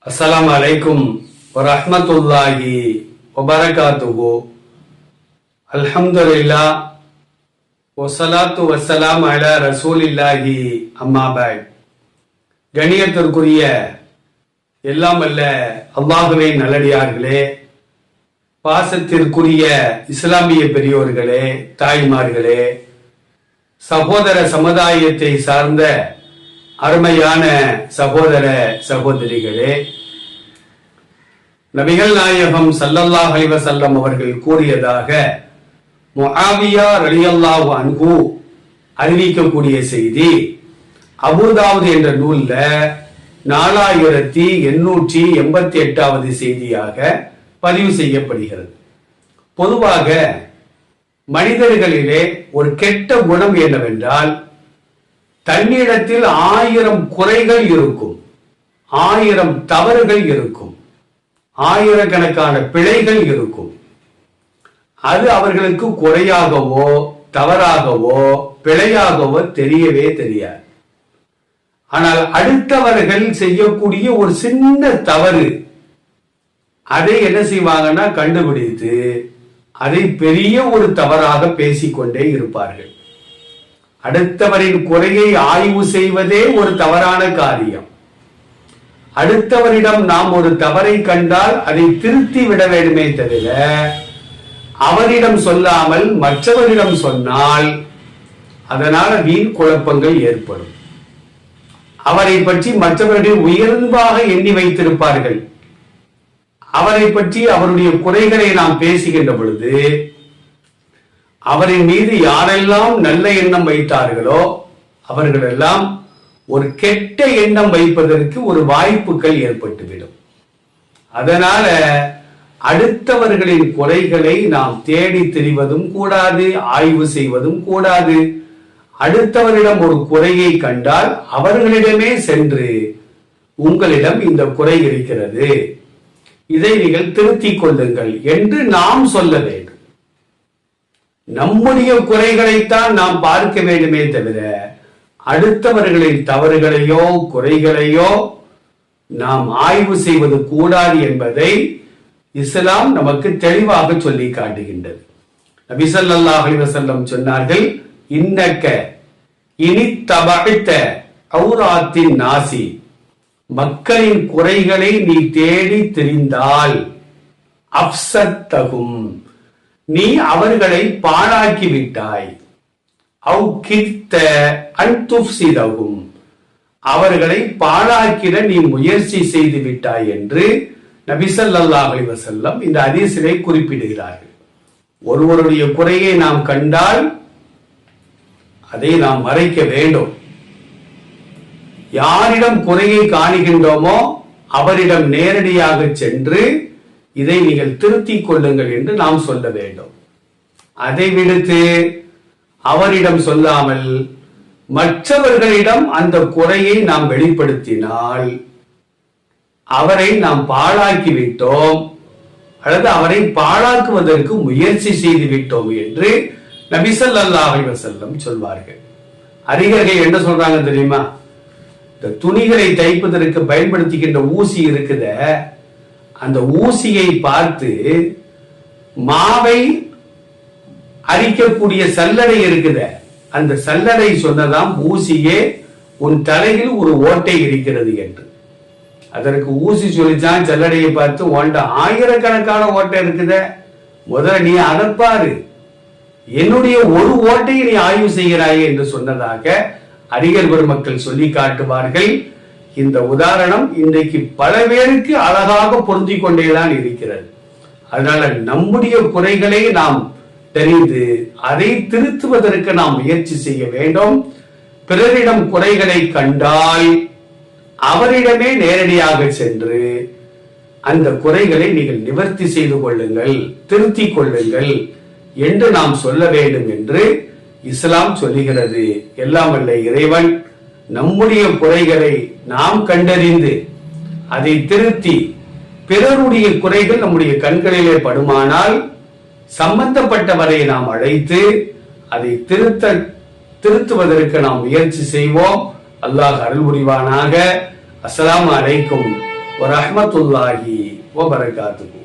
அஸ்ஸலாமு அலைக்கும் வரஹ்மத்துல்லாஹி வபரகாத்துஹு. அல்ஹம்துலில்லாஹ் வஸ்ஸலாத்து வஸ்ஸலாம் அலா ரசூலில்லாஹி அம்மா பஅத். கண்ணியத்திற்குரிய எல்லாம் அல்ல அல்லாஹ்வின் நல்லடியார்களே, பாசத்திற்குரிய இஸ்லாமிய பெரியோர்களே, தாய்மார்களே, சகோதர சமுதாயத்தை சார்ந்த அருமையான சகோதர சகோதரிகளே, நபிகள் நாயகம் ஸல்லல்லாஹு அலைஹி வஸல்லம் அவர்கள் கூறியதாக முஆவியா ரலியல்லாஹு அன்ஹு அறிவிக்கக்கூடிய செய்தி அபூதாவுத் என்ற நூல்ல 4888வது செய்தியாக பதிவு செய்யப்படுகிறது. பொதுவாக மனிதர்களிலே ஒரு கெட்ட குணம் என்னவென்றால், தன்னிடத்தில் 1000 குறைகள் இருக்கும், 1000 தவறுகள் இருக்கும், ஆயிரக்கணக்கான பிழைகள் இருக்கும். அது அவர்களுக்கு குறையாகவோ தவறாகவோ பிழையாகவோ தெரியவே தெரியாது. ஆனால் அடுத்தவர்கள் செய்யக்கூடிய ஒரு சின்ன தவறு, அதை என்ன செய்வாங்கன்னா கண்டுபிடித்து அதை பெரிய ஒரு தவறாக பேசிக்கொண்டே இருப்பார்கள். அடுத்தவரின் குறையை ஆய்வு செய்வதே ஒரு தவறான காரியம். அடுத்தவரிடம் நாம் ஒரு தவறை கண்டால் அதை திருத்தி விட வேண்டுமே தவிர, அவரிடம் சொல்லாமல் மற்றவரிடம் சொன்னால் அதனால வீண் குழப்பங்கள் ஏற்படும். அவரை பற்றி மற்றவர்கள் உயர்வாக எண்ணி வைத்திருப்பார்கள். அவரை பற்றி அவருடைய குறைகளை நாம் பேசுகின்ற பொழுது, அவரின் மீது யாரெல்லாம் நல்ல எண்ணம் வைத்தார்களோ அவர்களெல்லாம் ஒரு கெட்ட எண்ணம் வைப்பதற்கு ஒரு வாய்ப்புகள் ஏற்பட்டுவிடும். அதனால அடுத்தவர்களின் குறைகளை நாம் தேடி திரிவதும் கூடாது, ஆய்வு செய்வதும் கூடாது. அடுத்தவரிடம் ஒரு குறையை கண்டால் அவர்களிடமே சென்று, உங்களிடம் இந்த குறை இருக்கிறது, இதை நீங்கள் திருத்திக் கொள்ளுங்கள் என்று நாம் சொல்ல வேண்டும். நம்முடைய குறைகளைத்தான் நாம் பார்க்க வேண்டுமே தவிர, அடுத்தவர்களின் தவறுகளையோ குறைகளையோ நாம் ஆய்வு செய்வது கூடாது என்பதை இஸ்லாம் நமக்கு தெளிவாக சொல்லி காட்டுகின்றது. நபி ஸல்லல்லாஹு அலைஹி வஸல்லம் சொன்னார்கள், இன்னக்க இனித்தபஅத ஔராத்தின் நாசி, மக்களின் குறைகளை நீ தேடி தெரிந்தால் அப்சத்தகும், நீ அவர்களை பாழாக்கி விட்டாய். அவ் கித்த அன்துஃப்ஸிதகும், அவர்களை பாழாக்கிட நீ முயற்சி செய்து விட்டாய் என்று நபி ஸல்லல்லாஹு அலைஹி வஸல்லம் இந்த ஹதீஸிலே குறிப்பிடுகிறார்கள். ஒருவருடைய குறையை நாம் கண்டால் அதை நாம் மறைக்க வேண்டும். யாரிடம் குறையை காணுகின்றோமோ அவரிடம் நேரடியாக சென்று இதை நீங்கள் திருத்திக் கொள்ளுங்கள் என்று நாம் சொல்ல வேண்டும். அதை விடுத்து அவரிடம் சொல்லாமல் மற்றவர்களிடம் அந்த குறையை நாம் வெளிப்படுத்தினால் அவரை நாம் பாழாக்கி விட்டோம், அல்லது அவரை பாழாக்குவதற்கு முயற்சி செய்து விட்டோம் என்று நபி ஸல்லல்லாஹு அலைஹி வஸல்லம் சொல்வார்கள். அறிஞர்கள் என்ன சொல்றாங்க தெரியுமா? இந்த துணிகளை தைப்பதற்கு பயன்படுத்துகின்ற ஊசி இருக்குத, அந்த ஊசியை பார்த்து மாவை அரிக்கக்கூடிய சல்லடை இருக்குத, அந்த சல்லடை சொன்னதாம், ஊசியே உன் தலையில் ஒரு ஓட்டை இருக்கிறது என்று. அதற்கு ஊசி சொல்லிச்சான் சல்லடையை பார்த்து, உன்ட ஆயிரக்கணக்கான ஓட்டை இருக்குத, முதல்ல நீ அதப்பாரு, என்னுடைய ஒரு ஓட்டையை நீ ஆய்வு செய்கிறாயே என்று சொன்னதாக அறிஞர் பெருமக்கள் சொல்லி காட்டுவார்கள். இந்த உதாரணம் இன்றைக்கு பல பேருக்கு அழகாக பொருந்தி கொண்டேதான் இருக்கிறது. அதனால நம்முடைய குறைகளை நாம் தெரிந்து அதை திருத்துவதற்கு நாம் முயற்சி செய்ய வேண்டும். பிறரிடம் குறைகளை கண்டால் அவரிடமே நேரடியாக சென்று அந்த குறைகளை நீங்கள் நிவர்த்தி செய்து கொள்ளுங்கள், திருத்திக் கொள்ளுங்கள் என்று நாம் சொல்ல வேண்டும் என்று இஸ்லாம் சொல்லுகிறது. எல்லாம் வல்ல இறைவன் நம்முடைய குறைகளை நாம் கண்டறிந்து அதை திருத்தி, பிறருடைய குறைகள் நம்முடைய கண்களிலே படுமானால் சம்பந்தப்பட்டவரை நாம் அழைத்து அதை திருத்துவதற்கு நாம் முயற்சி செய்வோம். அல்லாஹ் அருள் புரிவானாக. அஸ்ஸலாமு அலைக்கும் வரஹ்மத்துல்லாஹி வபரகாத்துஹு.